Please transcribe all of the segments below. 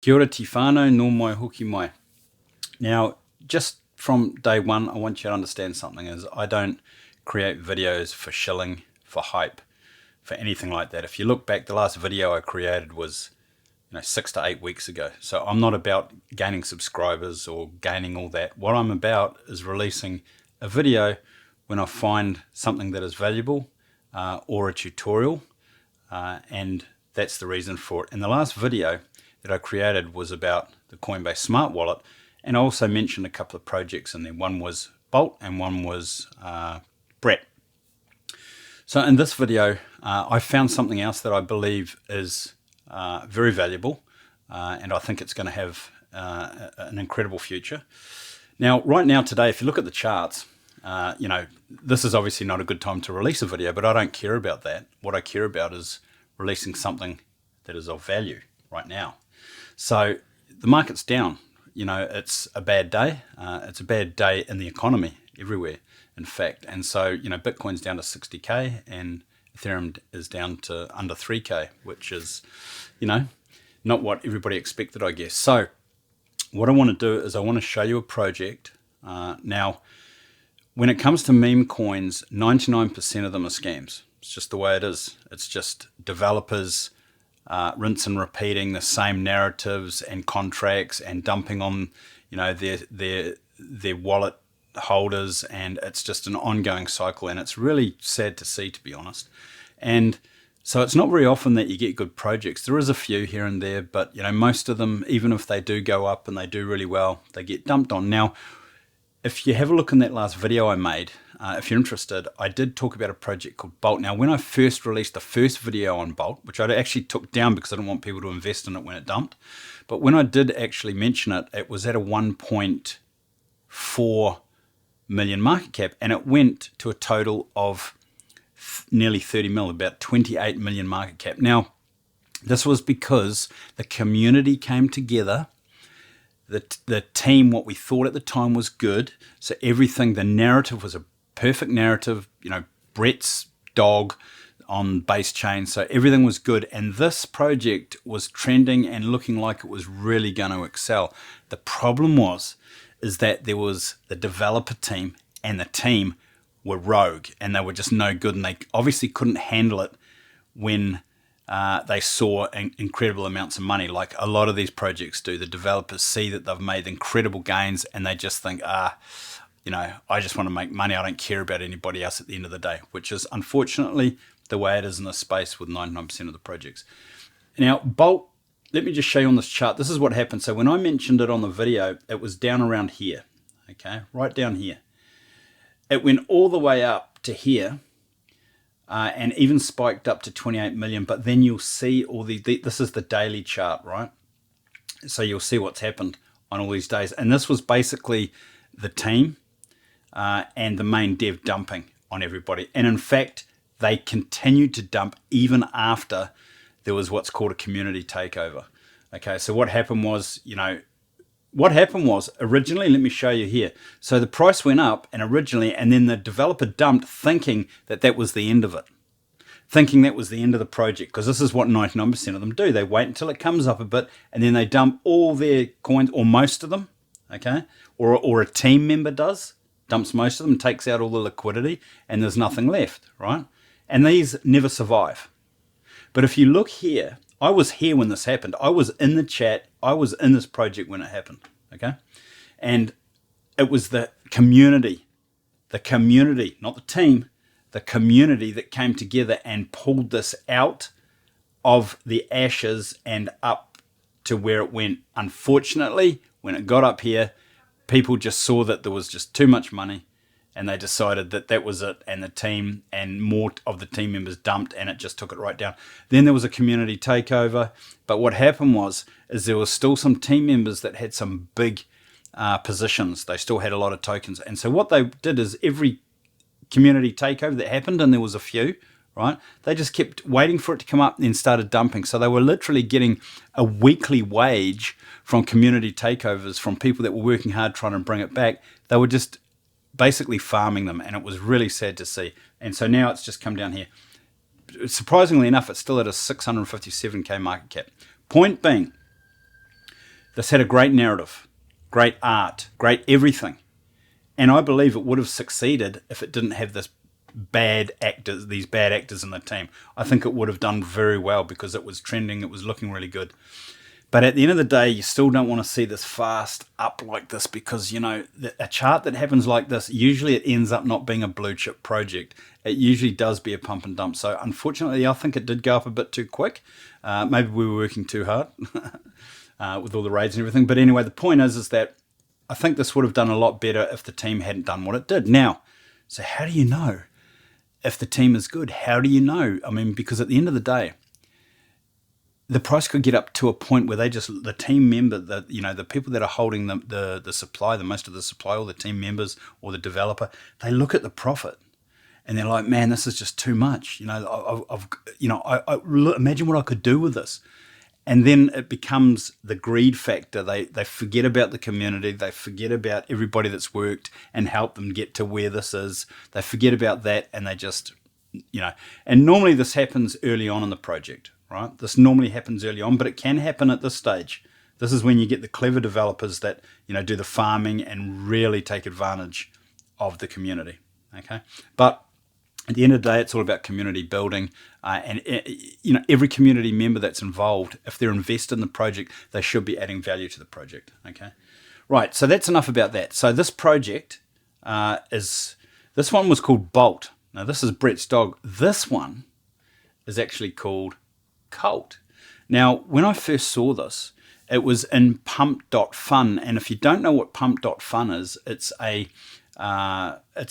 Kia ora te whānau, nō mai hoki mai. Now, just from day one, I want you to understand something is I don't create videos for shilling, for hype, for anything like that. If you look back, the last video I created was 6 to 8 weeks ago. So I'm not about gaining subscribers or gaining all that. What I'm about is releasing a video when I find something that is valuable or a tutorial, and that's the reason for it. And the last video that I created was about the Coinbase Smart Wallet, and I also mentioned a couple of projects in there. One was Bolt and one was Brett. So in this video, I found something else that I believe is very valuable, and I think it's going to have an incredible future. Now, right now, today, if you look at the charts, this is obviously not a good time to release a video, but I don't care about that. What I care about is releasing something that is of value right now. So the market's down. It's a bad day. It's a bad day in the economy everywhere, in fact. And so, Bitcoin's down to 60K and Ethereum is down to under 3K, which is, not what everybody expected, I guess. So what I want to do is I want to show you a project. Now, when it comes to meme coins, 99% of them are scams. It's just the way it is. It's just developers rinse and repeating the same narratives and contracts and dumping on, their wallet holders, and it's just an ongoing cycle, and it's really sad to see, to be honest. And so it's not very often that you get good projects. There is a few here and there, but most of them, even if they do go up and they do really well, they get dumped on. Now, if you have a look in that last video I made, if you're interested, I did talk about a project called Bolt. Now, when I first released the first video on Bolt, which I actually took down because I didn't want people to invest in it when it dumped, but when I did actually mention it, it was at a 1.4 million market cap, and it went to a total of nearly 30 mil, about 28 million market cap. Now, this was because the community came together. The team, what we thought at the time was good. So everything, the narrative was a perfect narrative, Brett's dog on base chain. So everything was good. And this project was trending and looking like it was really going to excel. The problem is that there was the developer team, and the team were rogue, and they were just no good. And they obviously couldn't handle it when they saw incredible amounts of money, like a lot of these projects do. The developers see that they've made incredible gains, and they just think, I just want to make money. I don't care about anybody else at the end of the day, which is unfortunately the way it is in this space with 99% of the projects. Now, Bolt, let me just show you on this chart. This is what happened. So when I mentioned it on the video, it was down around here, okay, right down here. It went all the way up to here, and even spiked up to 28 million. But then you'll see all this is the daily chart, right? So you'll see what's happened on all these days. And this was basically the team and the main dev dumping on everybody. And in fact, they continued to dump even after there was what's called a community takeover. Okay, so what happened was, originally, let me show you here. So the price went up and then the developer dumped thinking that was the end of it. Thinking that was the end of the project, because this is what 99% of them do. They wait until it comes up a bit and then they dump all their coins, or most of them, okay? Or a team member dumps most of them, takes out all the liquidity, and there's nothing left, right? And these never survive. But if you look here, I was here when this happened. I was in the chat. I was in this project when it happened, okay? And it was the community, not the team, the community that came together and pulled this out of the ashes and up to where it went. Unfortunately, when it got up here, people just saw that there was just too much money, and they decided that was it, and the team and more of the team members dumped, and it just took it right down. Then there was a community takeover, but what happened is there was still some team members that had some big positions. They still had a lot of tokens, and so what they did is every community takeover that happened, and there was a few, right? They just kept waiting for it to come up and then started dumping. So they were literally getting a weekly wage from community takeovers from people that were working hard trying to bring it back. They were just basically farming them, and it was really sad to see. And so now it's just come down here. Surprisingly enough, it's still at a 657k market cap. Point being, This had a great narrative, great art, great everything. And I believe it would have succeeded if it didn't have these bad actors in the team. I think it would have done very well because it was trending, it was looking really good. But at the end of the day, you still don't want to see this fast up like this because, a chart that happens like this, usually it ends up not being a blue chip project. It usually does be a pump and dump. So unfortunately, I think it did go up a bit too quick. Maybe we were working too hard with all the raids and everything. But anyway, the point is that I think this would have done a lot better if the team hadn't done what it did. Now, so how do you know if the team is good? How do you know? I mean, because at the end of the day, the price could get up to a point where the team member, the people that are holding the supply, the most of the supply, or the team members or the developer, they look at the profit and they're like, man, this is just too much. I imagine what I could do with this. And then it becomes the greed factor. They forget about the community. They forget about everybody that's worked and helped them get to where this is. They forget about that and they just, and normally this happens early on in the project. Right? This normally happens early on, but it can happen at this stage. This is when you get the clever developers that, do the farming and really take advantage of the community. Okay. But at the end of the day, it's all about community building. And every community member that's involved, if they're invested in the project, they should be adding value to the project. Okay. Right. So that's enough about that. So this project this one was called Bolt. Now this is Brett's dog. This one is actually called Kolt. Now, when I first saw this, it was in pump.fun, and if you don't know what pump.fun is, it's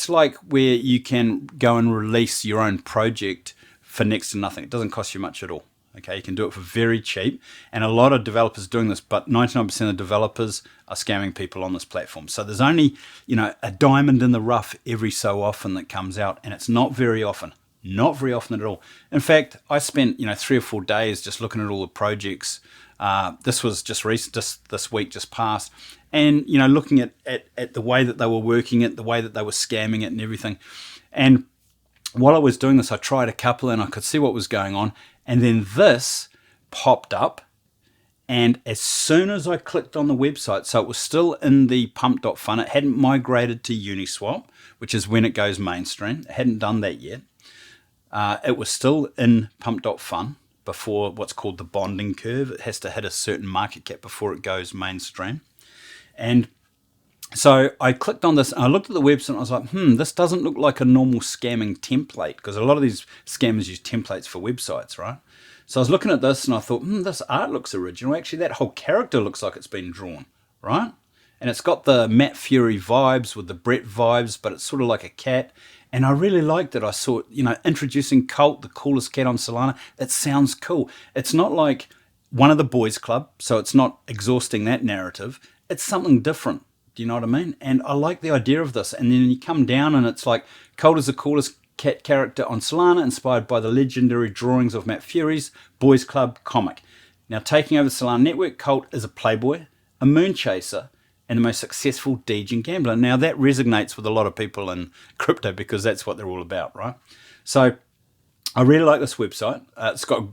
like where you can go and release your own project for next to nothing. It doesn't cost you much at all. Okay, you can do it for very cheap, and a lot of developers are doing this, but 99% of developers are scamming people on this platform. So there's only, a diamond in the rough every so often that comes out, and it's not very often. Not very often at all. In fact, I spent 3 or 4 days just looking at all the projects. This was just recent, just this week just passed, and looking at the way that they were working it, the way that they were scamming it, and everything. And while I was doing this, I tried a couple, and I could see what was going on. And then this popped up, and as soon as I clicked on the website, so it was still in the pump.fun. It hadn't migrated to Uniswap, which is when it goes mainstream. It hadn't done that yet. It was still in pump.fun before what's called the bonding curve. It has to hit a certain market cap before it goes mainstream. And so I clicked on this and I looked at the website and I was like, this doesn't look like a normal scamming template, because a lot of these scammers use templates for websites, right? So I was looking at this and I thought, this art looks original. Actually, that whole character looks like it's been drawn, right? And it's got the Matt Fury vibes with the Brett vibes, but it's sort of like a cat. And I really liked it. I saw, introducing Kolt, the coolest cat on Solana. That sounds cool. It's not like one of the boys club, so it's not exhausting that narrative. It's something different. Do you know what I mean? And I like the idea of this. And then you come down and it's like, Kolt is the coolest cat character on Solana, inspired by the legendary drawings of Matt Fury's boys club comic. Now, taking over the Solana network, Kolt is a playboy, a moon chaser, and the most successful Degen gambler. Now, that resonates with a lot of people in crypto because that's what they're all about, right? So I really like this website. It's got,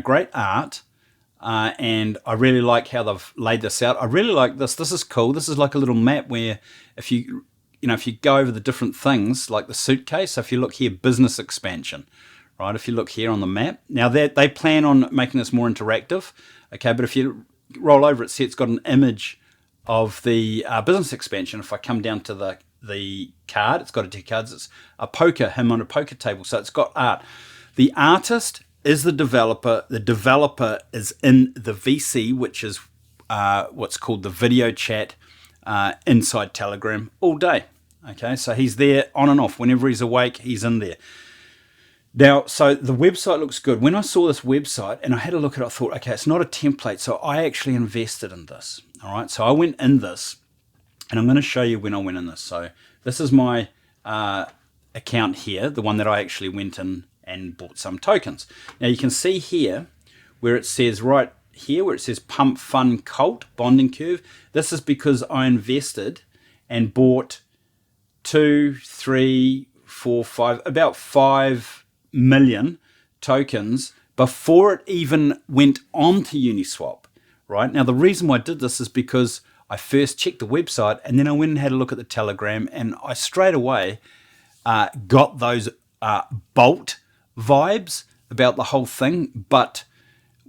great art, and I really like how they've laid this out. I really like this. This is cool. This is like a little map where if you go over the different things, like the suitcase, so if you look here, business expansion, right? If you look here on the map, now they plan on making this more interactive, okay? But if you roll over it, see it's got an image of the business expansion. If I come down to the card, it's got 2 cards. It's him on a poker table. So it's got art. The artist is the developer. The developer is in the VC, which is what's called the video chat inside Telegram all day. Okay, so he's there on and off. Whenever he's awake, he's in there. Now, so the website looks good. When I saw this website and I had a look at it, I thought, okay, it's not a template. So I actually invested in this. All right, so I went in this, and I'm going to show you when I went in this. So this is my account here, the one that I actually went in and bought some tokens. Now you can see here where it says right here, where it says Pump Fun Kolt bonding curve. This is because I invested and bought 2, 3, 4, 5, about 5 million tokens before it even went on to Uniswap. right? Now, the reason why I did this is because I first checked the website and then I went and had a look at the Telegram, and I straight away got those Bolt vibes about the whole thing, but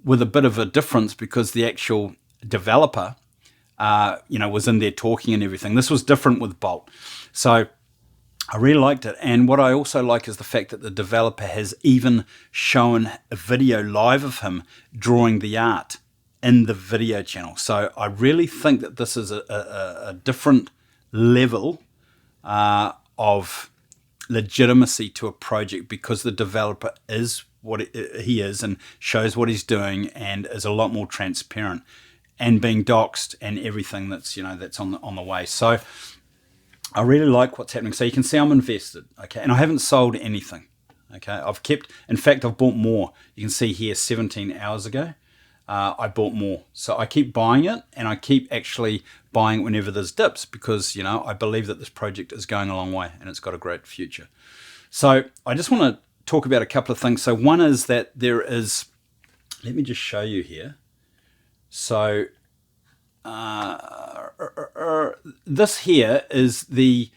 with a bit of a difference because the actual developer, was in there talking and everything. This was different with Bolt. So I really liked it. And what I also like is the fact that the developer has even shown a video live of him drawing the art in the video channel. So I really think that this is a different level of legitimacy to a project, because the developer is what he is and shows what he's doing and is a lot more transparent and being doxed and everything that's on the way. So I really like what's happening. So you can see I'm invested, okay, and I haven't sold anything, okay. In fact, I've bought more. You can see here 17 hours ago, I bought more. So I keep buying it, and I keep actually buying whenever there's dips, because I believe that this project is going a long way and it's got a great future. So I just want to talk about a couple of things. So one is that there is, let me just show you here. So this here is the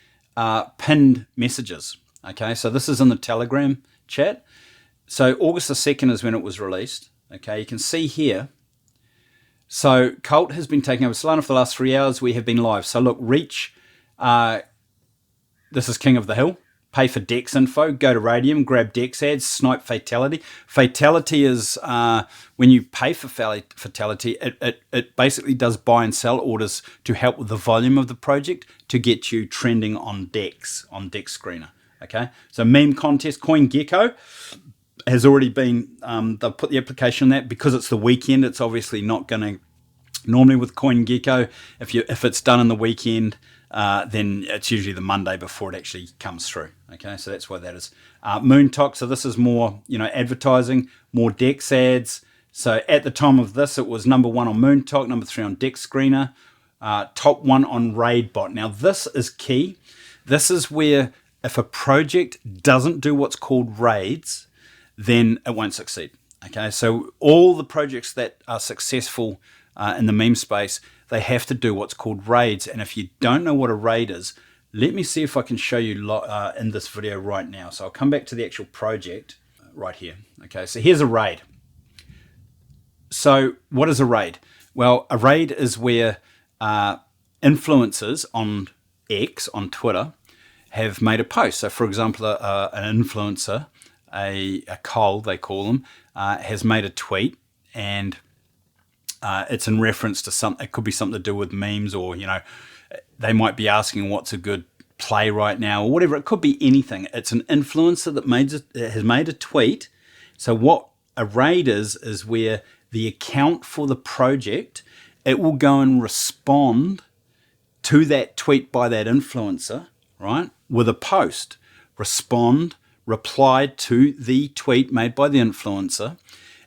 pinned messages. Okay, so this is in the Telegram chat. So August the 2nd is when it was released. Okay, you can see here. So Kolt has been taking over Solana for the last 3 hours. We have been live. So look, reach. This is King of the Hill. Pay for DEX info. Go to Radium. Grab DEX ads. Snipe Fatality. Fatality is when you pay for Fatality, it basically does buy and sell orders to help with the volume of the project to get you trending on DEX Screener. Okay. So meme contest. CoinGecko has already been, they've put the application on that because it's the weekend. It's obviously not going to, normally with CoinGecko, if it's done in the weekend, then it's usually the Monday before it actually comes through. Okay, so that's why that is. Moontalk, so this is more, advertising, more DEX ads. So at the time of this, it was number 1 on Moontalk, number 3 on DEX Screener, top 1 on RaidBot. Now this is key. This is where if a project doesn't do what's called raids, then it won't succeed. Okay, so all the projects that are successful in the meme space, they have to do what's called raids. And if you don't know what a raid is, let me see if I can show you in this video right now. So I'll come back to the actual project right here. Okay, so here's a raid. So what is a raid? Well, a raid is where influencers on X, on Twitter, have made a post. So for example, an influencer, a Kolt, they call them, has made a tweet, and it's in reference to something. It could be something to do with memes, or they might be asking what's a good play right now, or whatever. It could be anything. It's an influencer that has made a tweet. So what a raid is where the account for the project, it will go and respond to that tweet by that influencer, right, with a post. Reply to the tweet made by the influencer.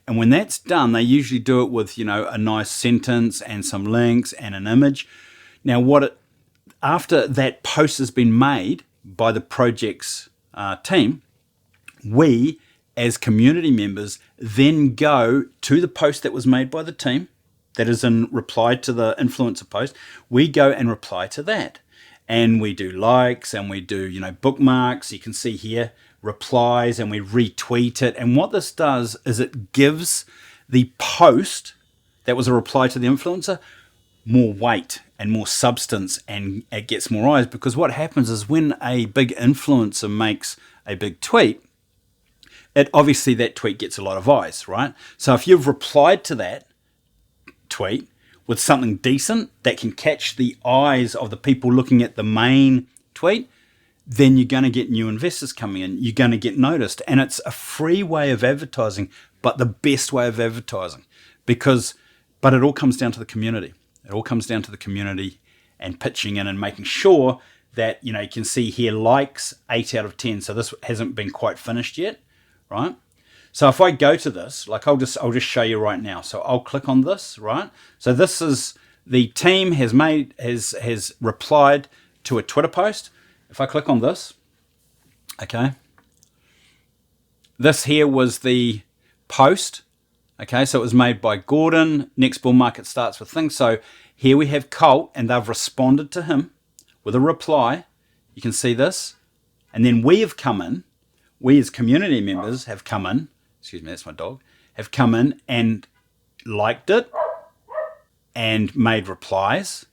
And when that's done, they usually do it with, a nice sentence and some links and an image. Now, after that post has been made by the project's team, we, as community members, then go to the post that was made by the team, that is in reply to the influencer post. We go and reply to that. And we do likes, and we do, bookmarks. You can see here, replies, and we retweet it. And what this does is it gives the post that was a reply to the influencer more weight and more substance, and it gets more eyes, because what happens is when a big influencer makes a big tweet, obviously that tweet gets a lot of eyes, right? So if you've replied to that tweet with something decent that can catch the eyes of the people looking at the main tweet, then you're going to get new investors coming in. You're going to get noticed. And it's a free way of advertising, but the best way of advertising. But it all comes down to the community. It all comes down to the community and pitching in and making sure that, you can see here, likes 8 out of 10. So this hasn't been quite finished yet, right? So if I go to this, like I'll just show you right now. So I'll click on this, right? So this is the team has replied to a Twitter post. If I click on this, okay, this here was the post Okay, so it was made by Gordon. Next bull market starts with things. So here we have Kolt, and they've responded to him with a reply. You can see this. And then we have come in, we as community members have come in, excuse me, that's my dog, have come in and liked it and made replies.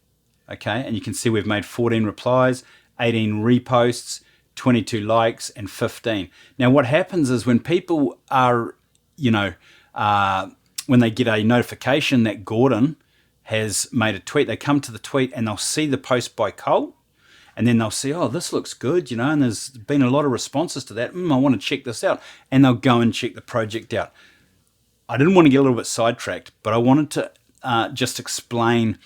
Okay, and you can see we've made 14 replies, 18 reposts, 22 likes, and 15. Now, what happens is when people are, when they get a notification that Gordon has made a tweet, they come to the tweet and they'll see the post by Kolt, and then they'll see, oh, this looks good, and there's been a lot of responses to that. I want to check this out. And they'll go and check the project out. I didn't want to get a little bit sidetracked, but I wanted to just explain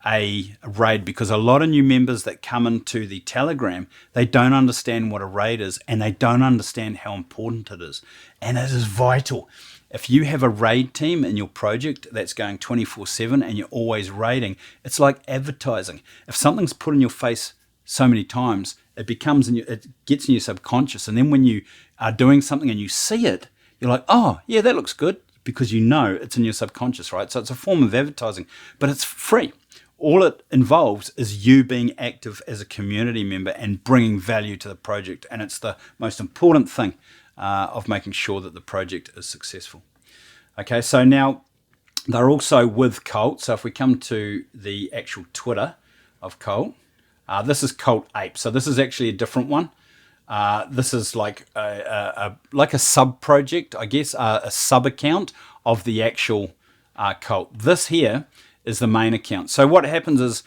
a raid, because a lot of new members that come into the Telegram, they don't understand what a raid is, and they don't understand how important it is. And it is vital. If you have a raid team in your project that's going 24/7 and you're always raiding, it's like advertising. If something's put in your face so many times, it gets in your subconscious, and then when you are doing something and you see it, you're like, oh yeah, that looks good, because it's in your subconscious, right? So it's a form of advertising, but it's free. All it involves is you being active as a community member and bringing value to the project, and it's the most important thing of making sure that the project is successful. Okay, so now they're also with Kolt. So if we come to the actual Twitter of Kolt, this is Kolt Ape. So this is actually a different one. This is like a sub project, I guess, a sub account of the actual Kolt. This here is the main account. So what happens is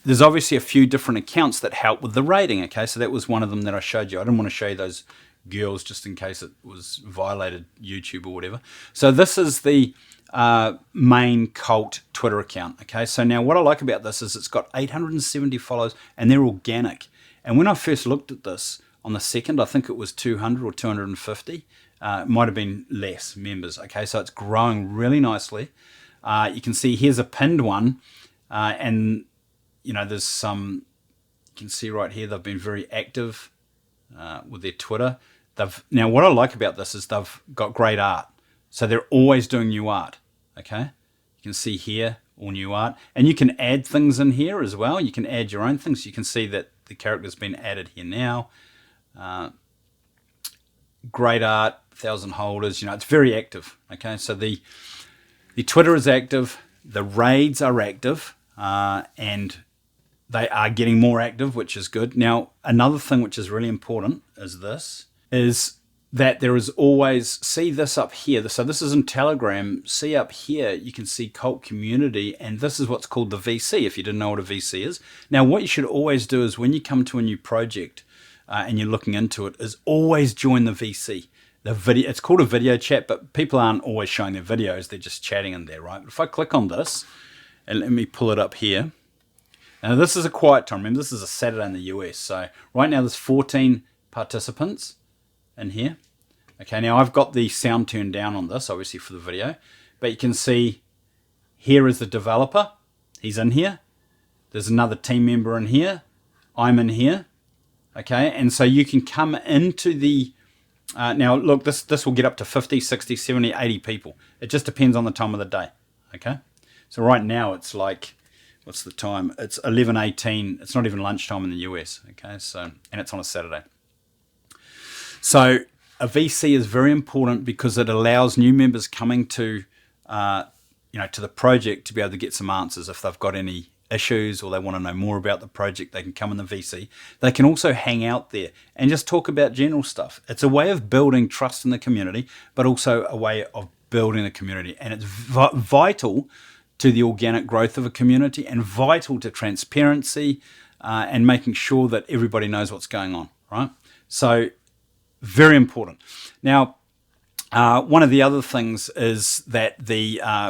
there's obviously a few different accounts that help with the rating. Okay, so that was one of them that I showed you. I didn't want to show you those girls just in case it was violated YouTube or whatever. So this is the main Kolt Twitter account. Okay, so now what I like about this is it's got 870 followers and they're organic. And when I first looked at this on the second, I think it was 200 or 250. It might have been less members. Okay, so it's growing really nicely. You can see here's a pinned one, and there's some. You can see right here they've been very active with their Twitter. Now what I like about this is they've got great art, so they're always doing new art. Okay, you can see here all new art, and you can add things in here as well. You can add your own things. You can see that the character's been added here now. Great art, 1,000 holders. It's very active. Okay, so the Twitter is active, the raids are active, and they are getting more active, which is good. Now, another thing which is really important is that there is always, see this up here. So this is in Telegram. See up here, you can see Kolt Community, and this is what's called the VC, if you didn't know what a VC is. Now, what you should always do is when you come to a new project and you're looking into it, is always join the VC. It's called a video chat, but people aren't always showing their videos. They're just chatting in there, right? But if I click on this, and let me pull it up here. Now, this is a quiet time. Remember, this is a Saturday in the US. So right now there's 14 participants in here. Okay, now I've got the sound turned down on this, obviously for the video. But you can see here is the developer. He's in here. There's another team member in here. I'm in here. Okay, and so you can come into the... now, look, this will get up to 50, 60, 70, 80 people. It just depends on the time of the day, okay? So right now it's like, what's the time? It's 11:18. It's not even lunchtime in the US, okay? So, and it's on a Saturday. So a VC is very important because it allows new members coming to, to the project to be able to get some answers if they've got any issues or they want to know more about the project. They can come in the VC. They can also hang out there and just talk about general stuff. It's a way of building trust in the community, but also a way of building the community. And it's vital to the organic growth of a community and vital to transparency and making sure that everybody knows what's going on, right? So very important. Now, one of the other things is that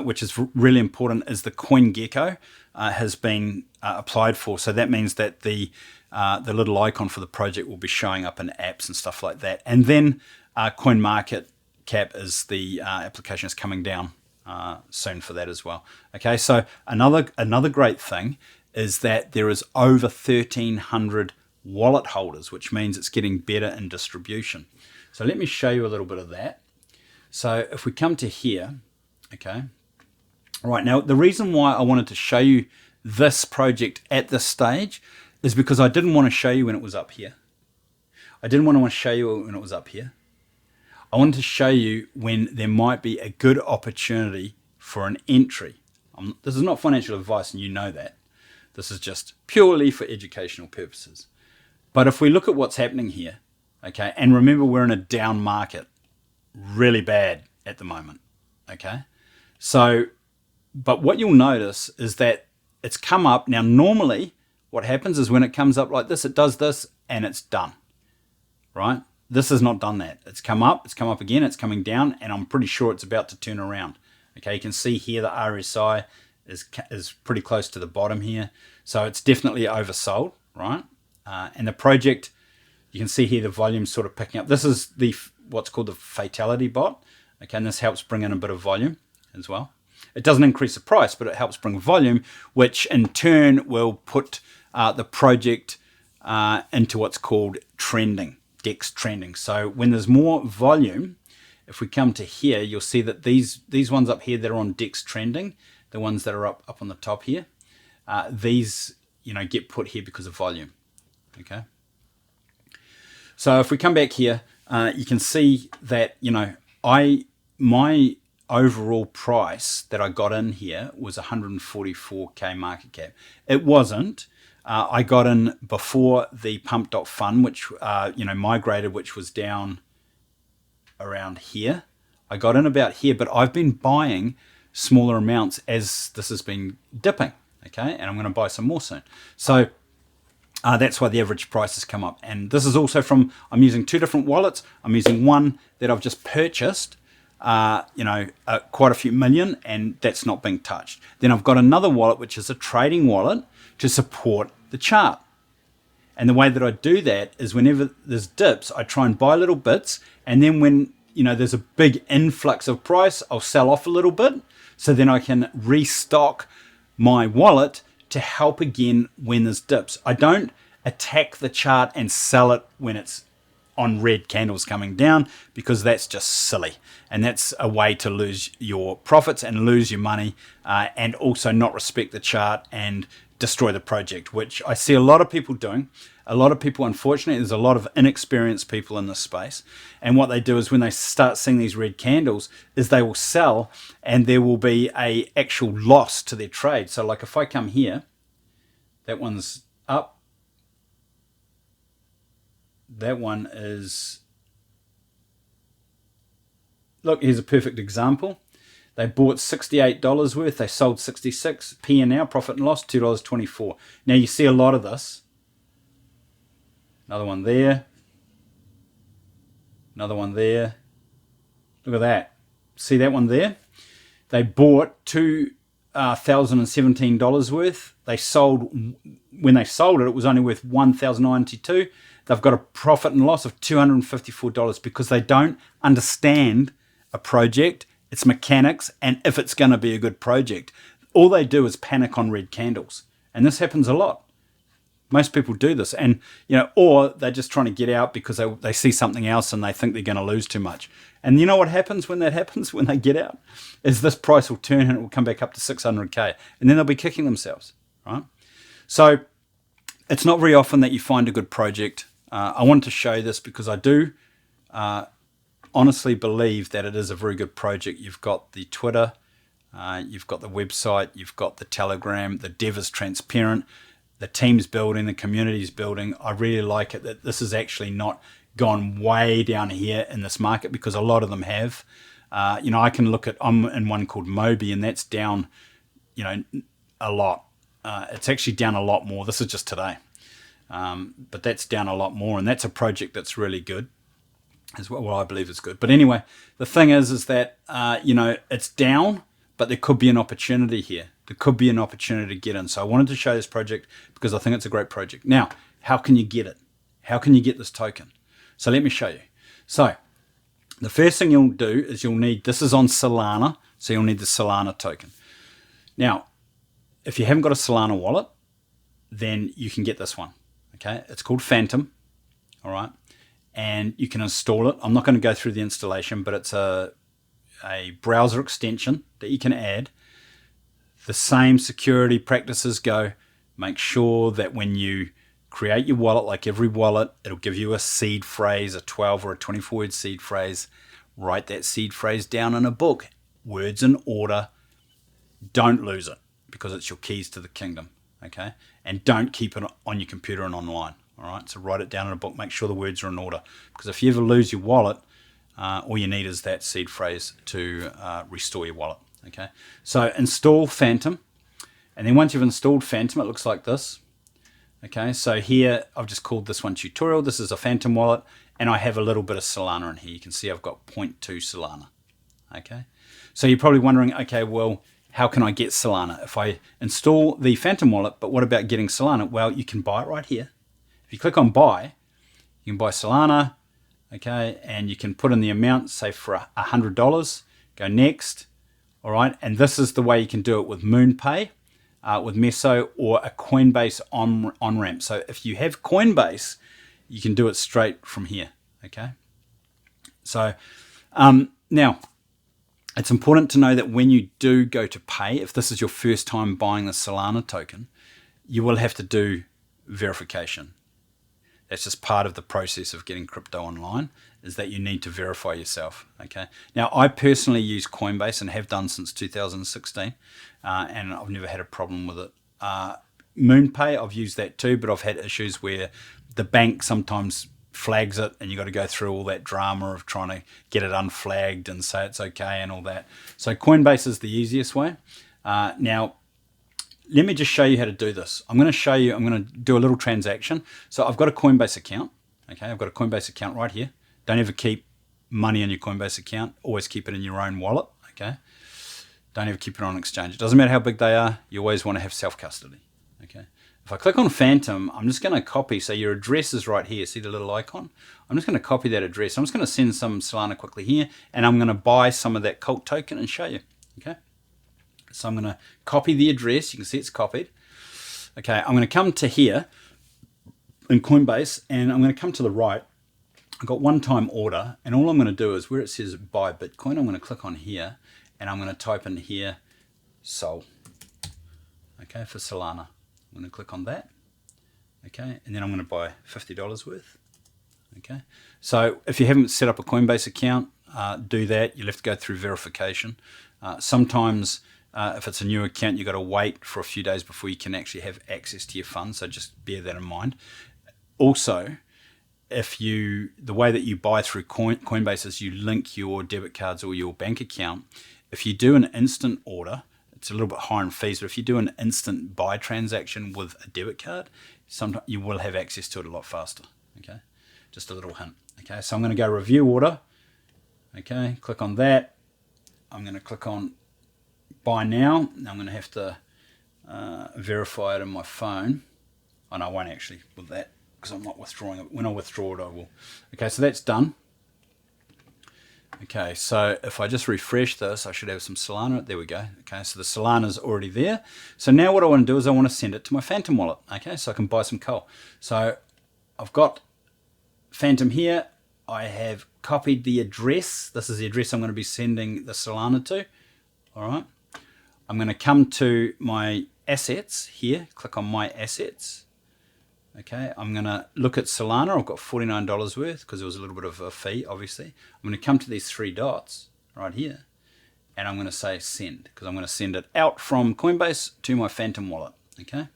which is really important, is the CoinGecko has been applied for. So that means that the little icon for the project will be showing up in apps and stuff like that. And then CoinMarketCap is the application is coming down soon for that as well. Okay, so another great thing is that there is over 1,300 wallet holders, which means it's getting better in distribution. So let me show you a little bit of that. So if we come to here, Okay. Right, now the reason why I wanted to show you this project at this stage is because I didn't want to show you when it was up here. I didn't want to show you when it was up here. I wanted to show you when there might be a good opportunity for an entry. This is not financial advice, and you know that. This is just purely for educational purposes. But if we look at what's happening here, okay, and remember we're in a down market, really bad at the moment, okay? So, but what you'll notice is that it's come up. Now, normally what happens is when it comes up like this, it does this and it's done, right? This has not done that. It's come up again, it's coming down, and I'm pretty sure it's about to turn around. Okay, you can see here the RSI is pretty close to the bottom here. So it's definitely oversold, right? And the project, you can see here the volume sort of picking up. This is the what's called the fatality bot. Okay, and this helps bring in a bit of volume as well. It doesn't increase the price, but it helps bring volume, which in turn will put the project into what's called trending, DEX trending. So when there's more volume, if we come to here, you'll see that these ones up here that are on DEX trending, the ones that are up on the top here, these get put here because of volume. Okay. So if we come back here, you can see that my overall price that I got in here was 144k market cap. It wasn't. I got in before the pump.fun, which migrated, which was down around here. I got in about here, but I've been buying smaller amounts as this has been dipping. Okay, and I'm going to buy some more soon. So that's why the average price has come up. And this is also I'm using two different wallets. I'm using one that I've just purchased, quite a few million, and that's not being touched. Then I've got another wallet, which is a trading wallet to support the chart. And the way that I do that is whenever there's dips, I try and buy little bits. And then when, there's a big influx of price, I'll sell off a little bit. So then I can restock my wallet to help again when there's dips. I don't attack the chart and sell it when it's on red candles coming down, because that's just silly. And that's a way to lose your profits and lose your money, and also not respect the chart and destroy the project, which I see a lot of people doing. A lot of people, unfortunately, there's a lot of inexperienced people in this space. And what they do is when they start seeing these red candles is they will sell, and there will be a actual loss to their trade. So like if I come here, that one's up. That one is, look, here's a perfect example. They bought $68 worth, they sold 66. P&L, profit and loss, $2.24. Now you see a lot of this. Another one there. Another one there. Look at that. See that one there? They bought $2,017 worth. They sold, when they sold it, it was only worth $1,092. They've got a profit and loss of $254 because they don't understand a project, its mechanics, and if it's going to be a good project. All they do is panic on red candles. And this happens a lot. Most people do this, and or they're just trying to get out because they see something else and they think they're going to lose too much. And you know what happens when that happens, when they get out, is this price will turn and it will come back up to 600k, and then they'll be kicking themselves, right? So it's not very often that you find a good project. I wanted to show this because I do honestly believe that it is a very good project. You've got the Twitter, you've got the website, you've got the Telegram, the dev is transparent, the team's building, the community's building. I really like it that this has actually not gone way down here in this market, because a lot of them have. I can look at, I'm in one called Moby, and that's down, a lot. It's actually down a lot more. This is just today. But that's down a lot more, and that's a project that's really good as well. Well, I believe it's good. But anyway, the thing is that, it's down, but there could be an opportunity here. There could be an opportunity to get in. So I wanted to show this project because I think it's a great project. Now, how can you get it? How can you get this token? So let me show you. So the first thing you'll do is you'll need, this is on Solana, so you'll need the Solana token. Now, if you haven't got a Solana wallet, then you can get this one. Okay, it's called Phantom, all right, and you can install it. I'm not going to go through the installation, but it's a a browser extension that you can add. The same security practices go. Make sure that when you create your wallet, like every wallet, it'll give you a seed phrase, a 12 or a 24-word seed phrase. Write that seed phrase down in a book. Words in order. Don't lose it, because it's your keys to the kingdom. Okay? And don't keep it on your computer and online. All right? So write it down in a book. Make sure the words are in order. Because if you ever lose your wallet, all you need is that seed phrase to restore your wallet. Okay? So install Phantom. And then once you've installed Phantom, it looks like this. Okay, so here I've just called this one tutorial. This is a Phantom wallet, and I have a little bit of Solana in here. You can see I've got 0.2 Solana. Okay, so you're probably wondering, okay, well, how can I get Solana? If I install the Phantom wallet, but what about getting Solana? Well, you can buy it right here. If you click on buy, you can buy Solana, okay, and you can put in the amount, say for $100, go next, all right, and this is the way you can do it with MoonPay. With Meso or a Coinbase on-ramp. So if you have Coinbase, you can do it straight from here. Okay. So now it's important to know that when you do go to pay, if this is your first time buying the Solana token, you will have to do verification. That's just part of the process of getting crypto online, is that you need to verify yourself. Okay. Now, I personally use Coinbase and have done since 2016, and I've never had a problem with it. MoonPay, I've used that too, but I've had issues where the bank sometimes flags it, and you've got to go through all that drama of trying to get it unflagged and say it's okay and all that. So Coinbase is the easiest way. Now, let me just show you how to do this. I'm going to do a little transaction. So I've got a Coinbase account. Okay, I've got a Coinbase account right here. Don't ever keep money in your Coinbase account. Always keep it in your own wallet. Okay, don't ever keep it on an exchange. It doesn't matter how big they are. You always want to have self-custody. Okay. If I click on Phantom, I'm just going to copy. So your address is right here. See the little icon? I'm just going to copy that address. I'm just going to send some Solana quickly here, and I'm going to buy some of that Kolt token and show you. Okay. So I'm going to copy the address. You can see it's copied. Okay, I'm going to come to here in Coinbase, and I'm going to come to the right. I've got one-time order, and all I'm going to do is where it says buy Bitcoin, I'm going to click on here, and I'm going to type in here Sol. Okay, for Solana. I'm going to click on that. Okay, and then I'm going to buy $50 worth. Okay, so if you haven't set up a Coinbase account, do that. You'll have to go through verification. Sometimes if it's a new account, you've got to wait for a few days before you can actually have access to your funds. So just bear that in mind. Also, the way that you buy through Coinbase is you link your debit cards or your bank account. If you do an instant order, it's a little bit higher in fees, but if you do an instant buy transaction with a debit card, sometimes you will have access to it a lot faster. Okay, just a little hint. Okay, so I'm going to go review order. Okay, click on that. I'm going to click on buy now. I'm going to have to verify it on my phone. Oh, no, I won't actually with that because I'm not withdrawing it. When I withdraw it, I will. Okay, so that's done. Okay, so if I just refresh this, I should have some Solana. There we go. Okay, so the Solana's already there. So now what I want to do is I want to send it to my Phantom wallet. Okay, so I can buy some coal. So I've got Phantom here. I have copied the address. This is the address I'm going to be sending the Solana to. All right. I'm going to come to my assets here. Click on my assets. Okay, I'm going to look at Solana. I've got $49 worth because there was a little bit of a fee, obviously. I'm going to come to these three dots right here, and I'm going to say send because I'm going to send it out from Coinbase to my Phantom wallet. Okay,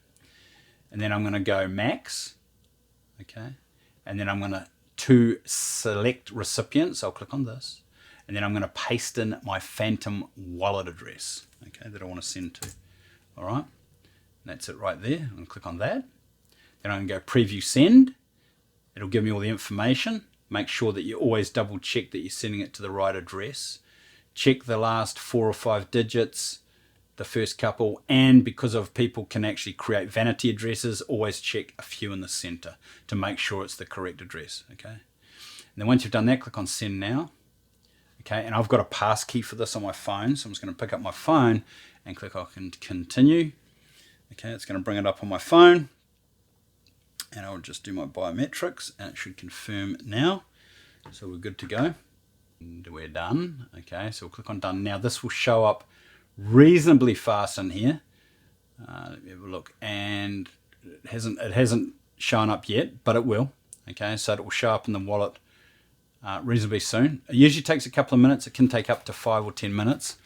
and then I'm going to go max. Okay, and then I'm going to select recipients. I'll click on this, and then I'm going to paste in my Phantom wallet address. Okay, that I want to send to. All right, and that's it right there. I'm going to click on that. Then I'm going to go preview send. It'll give me all the information. Make sure that you always double check that you're sending it to the right address. Check the last 4 or 5 digits, the first couple, and because of people can actually create vanity addresses, always check a few in the center to make sure it's the correct address. Okay. And then once you've done that, click on send now. Okay, and I've got a pass key for this on my phone, so I'm just going to pick up my phone and click on continue. Okay, it's going to bring it up on my phone. And I'll just do my biometrics, and it should confirm now. So we're good to go. And we're done. Okay, so we'll click on done. Now this will show up reasonably fast in here. Let me have a look, and it hasn't shown up yet, but it will. Okay, so it will show up in the wallet reasonably soon. It usually takes a couple of minutes. It can take up to 5 or 10 minutes,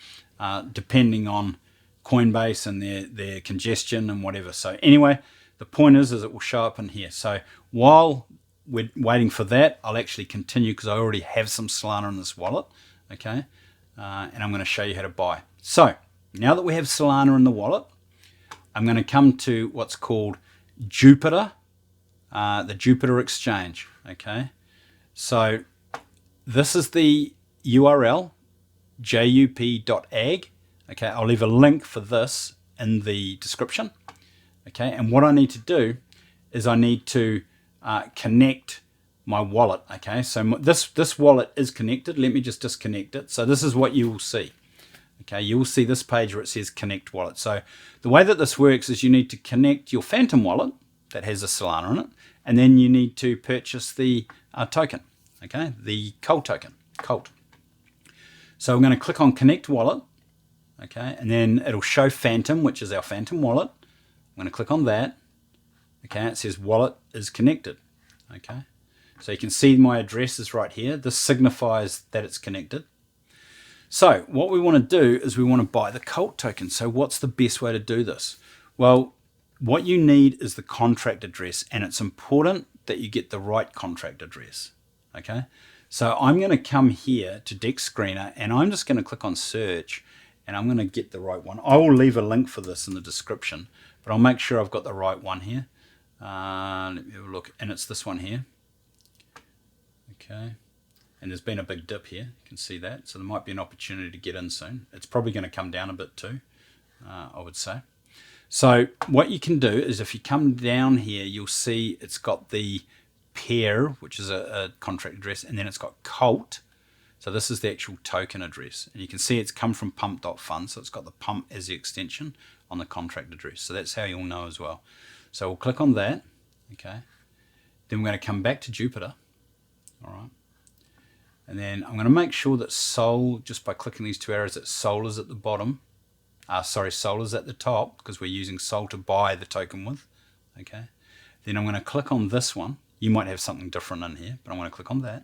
depending on Coinbase and their congestion and whatever. So anyway, the point is it will show up in here. So while we're waiting for that, I'll actually continue because I already have some Solana in this wallet. Okay, and I'm going to show you how to buy. So now that we have Solana in the wallet, I'm going to come to what's called Jupiter, the Jupiter exchange. Okay, so this is the URL, jup.ag. Okay, I'll leave a link for this in the description. Okay, and what I need to do is I need to connect my wallet. Okay, so this wallet is connected. Let me just disconnect it. So this is what you will see. Okay, you will see this page where it says connect wallet. So the way that this works is you need to connect your Phantom wallet that has a Solana in it, and then you need to purchase the token. Okay, the Kolt token, Kolt. So I'm going to click on connect wallet. Okay, and then it'll show Phantom, which is our Phantom wallet. I'm going to click on that. Okay, it says wallet is connected. Okay, so you can see my address is right here. This signifies that it's connected. So what we want to do is we want to buy the Kolt token. So what's the best way to do this? Well, what you need is the contract address, and it's important that you get the right contract address. Okay, so I'm going to come here to Dex Screener, and I'm just going to click on search, and I'm going to get the right one. I will leave a link for this in the description, but I'll make sure I've got the right one here. Let me have a look, and it's this one here. Okay, and there's been a big dip here, you can see that, so there might be an opportunity to get in soon. It's probably going to come down a bit too, I would say. So what you can do is if you come down here, you'll see it's got the pair, which is a contract address, and then it's got Kolt. So this is the actual token address, and you can see it's come from pump.fund, so it's got the pump as the extension on the contract address. So that's how you'll know as well. So we'll click on that. Okay, then we're going to come back to Jupiter. All right, and then I'm going to make sure that Sol, just by clicking these two arrows, that Sol is at the bottom. Sol is at the top because we're using Sol to buy the token with. Okay, then I'm going to click on this one. You might have something different in here, but I'm going to click on that.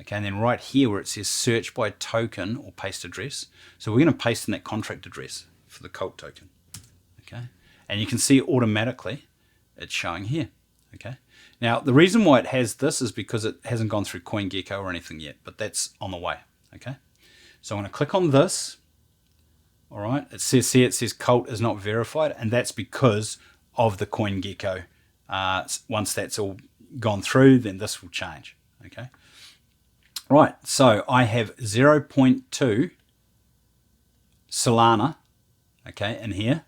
Okay, and then right here where it says search by token or paste address. So we're going to paste in that contract address for the Kolt token. Okay, and you can see automatically it's showing here. Okay, now the reason why it has this is because it hasn't gone through CoinGecko or anything yet, but that's on the way. Okay, so I'm going to click on this. All right, it says Kolt is not verified, and that's because of the CoinGecko. Once that's all gone through, then this will change. Okay, right, so I have 0.2 Solana, okay, in here.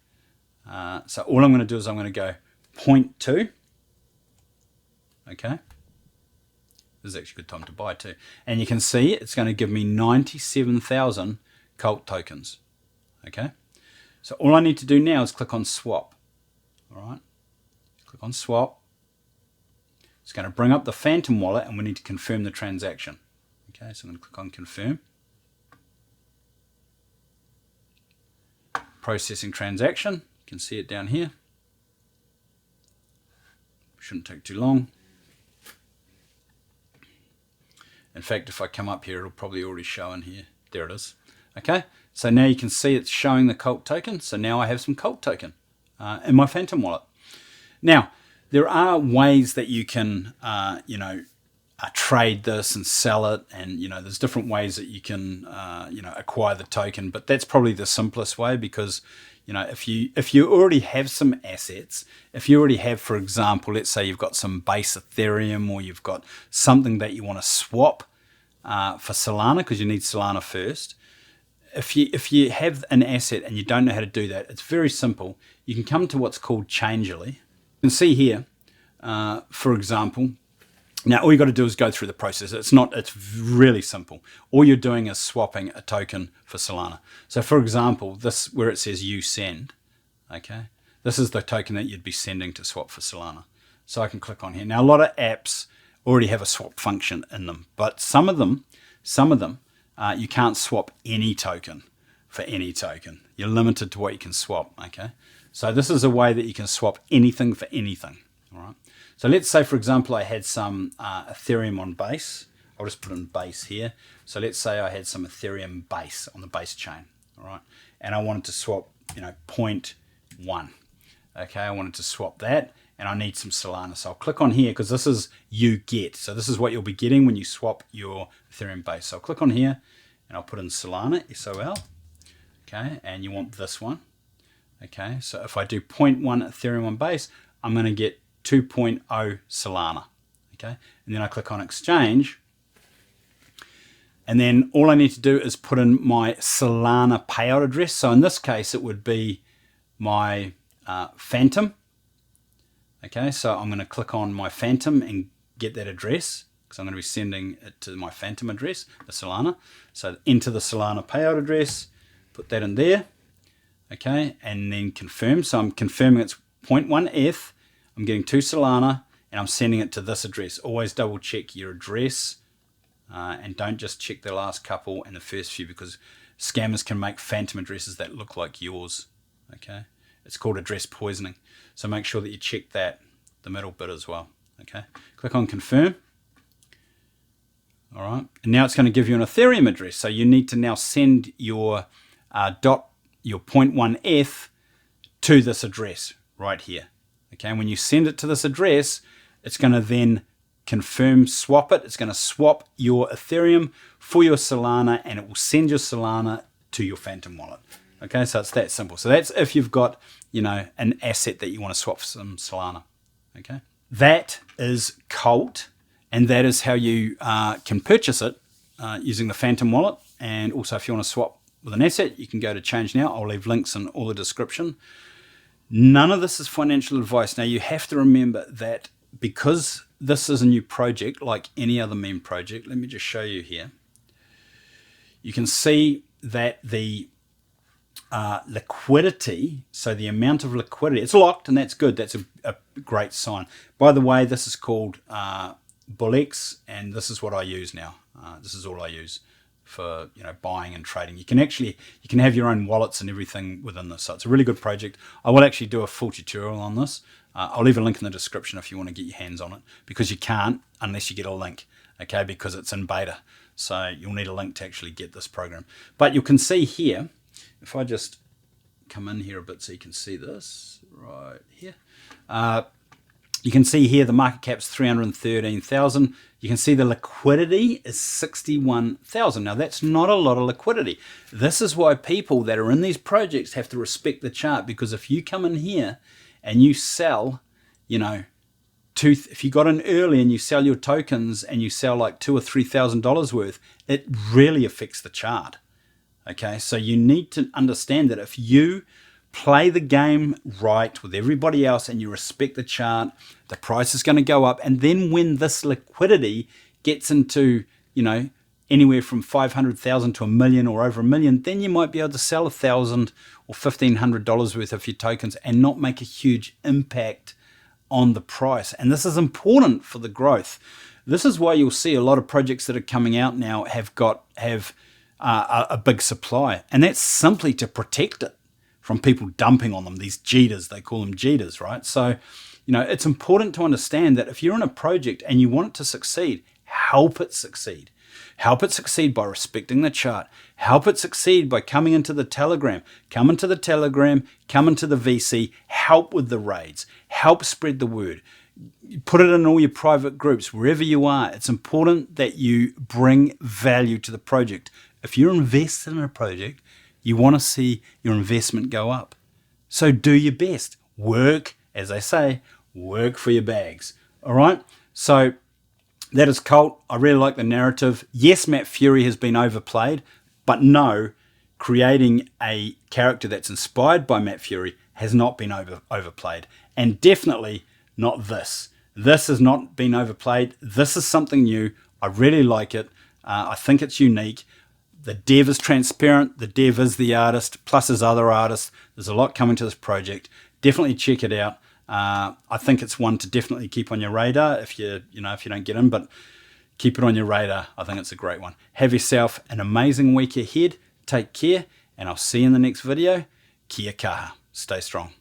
So all I'm going to do is I'm going to go 0.2. Okay, this is actually a good time to buy too, and you can see it's going to give me 97,000 Kolt tokens. Okay, so all I need to do now is click on swap. All right, click on swap. It's going to bring up the Phantom wallet, and we need to confirm the transaction. Okay, so I'm going to click on confirm. Processing transaction. You can see it down here. Shouldn't take too long. In fact, if I come up here, it'll probably already show in here. There it is. Okay, so now you can see it's showing the Kolt token. So now I have some Kolt token in my Phantom wallet. Now, there are ways that you can, trade this and sell it, and there's different ways that you can, acquire the token. But that's probably the simplest way because, if you already have some assets, if you already have, for example, let's say you've got some base Ethereum, or you've got something that you want to swap for Solana because you need Solana first. If you have an asset and you don't know how to do that, it's very simple. You can come to what's called Changelly. You can see here, for example, now all you got to do is go through the process. It's really simple. All you're doing is swapping a token for Solana. So for example, this where it says you send, okay, this is the token that you'd be sending to swap for Solana. So I can click on here. Now a lot of apps already have a swap function in them, but some of them some of them, you can't swap any token for any token. You're limited to what you can swap, okay? So this is a way that you can swap anything for anything, all right? So let's say, for example, I had some Ethereum on Base. I'll just put in Base here. So let's say I had some Ethereum Base on the Base chain, all right? And I wanted to swap, you know, 0.1. Okay, I wanted to swap that, and I need some Solana. So I'll click on here because this is you get. So this is what you'll be getting when you swap your Ethereum Base. So I'll click on here, and I'll put in Solana, SOL. Okay, and you want this one. Okay, so if I do 0.1 Ethereum on Base, I'm going to get 2.0 Solana. Okay, and then I click on Exchange. And then all I need to do is put in my Solana payout address. So in this case, it would be my Phantom. Okay, so I'm going to click on my Phantom and get that address because I'm going to be sending it to my Phantom address, the Solana. So enter the Solana payout address, put that in there. Okay, and then confirm. So I'm confirming it's 0.1 ETH. I'm getting 2 Solana and I'm sending it to this address. Always double check your address. And don't just check the last couple and the first few because scammers can make phantom addresses that look like yours. Okay, it's called address poisoning. So make sure that you check that, the middle bit as well. Okay, click on confirm. All right, and now it's going to give you an Ethereum address. So you need to now send your your 0.1 ETH to this address right here. Okay, and when you send it to this address, it's going to then confirm swap it. It's going to swap your Ethereum for your Solana, and it will send your Solana to your Phantom wallet. Okay, so it's that simple. So that's if you've got, you know, an asset that you want to swap for some Solana. Okay, that is Kolt, and that is how you can purchase it using the Phantom wallet. And also, if you want to swap with an asset, you can go to Change Now. I'll leave links in all the description. None of this is financial advice. Now, you have to remember that because this is a new project, like any other meme project, let me just show you here. You can see that the liquidity, so the amount of liquidity, it's locked, and that's good. That's a great sign. By the way, this is called BullX, and this is what I use now. This is all I use for, you know, buying and trading. You can have your own wallets and everything within this. So it's a really good project. I will actually do a full tutorial on this. I'll leave a link in the description if you want to get your hands on it, because you can't unless you get a link, okay, because it's in beta. So you'll need a link to actually get this program. But you can see here, if I just come in here a bit so you can see this right here. You can see here the market cap's 313,000. You can see the liquidity is 61,000. Now that's not a lot of liquidity. This is why people that are in these projects have to respect the chart, because if you come in here and you sell, you know, if you got in early and you sell your tokens and you sell like $2,000 or $3,000 worth, it really affects the chart. Okay, so you need to understand that if you play the game right with everybody else and you respect the chart, the price is going to go up. And then when this liquidity gets into, you know, anywhere from 500,000 to $1 million or over $1 million, then you might be able to sell $1,000 or $1,500 worth of your tokens and not make a huge impact on the price. And this is important for the growth. This is why you'll see a lot of projects that are coming out now have a big supply, and that's simply to protect it from people dumping on them. These cheaters, they call them cheaters, right? So, you know, it's important to understand that if you're in a project and you want it to succeed, help it succeed. Help it succeed by respecting the chart. Help it succeed by coming into the Telegram. Come into the Telegram, come into the VC, help with the raids, help spread the word. Put it in all your private groups, wherever you are. It's important that you bring value to the project. If you're invested in a project, you want to see your investment go up. So do your best. Work, as they say, work for your bags. All right? So that is Kolt. I really like the narrative. Yes, Matt Fury has been overplayed, but no, creating a character that's inspired by Matt Fury has not been overplayed. And definitely not this. This has not been overplayed. This is something new. I really like it. I think it's unique. The dev is transparent. The dev is the artist, plus his other artists. There's a lot coming to this project. Definitely check it out. I think it's one to definitely keep on your radar if you don't get in. But keep it on your radar. I think it's a great one. Have yourself an amazing week ahead. Take care, and I'll see you in the next video. Kia kaha. Stay strong.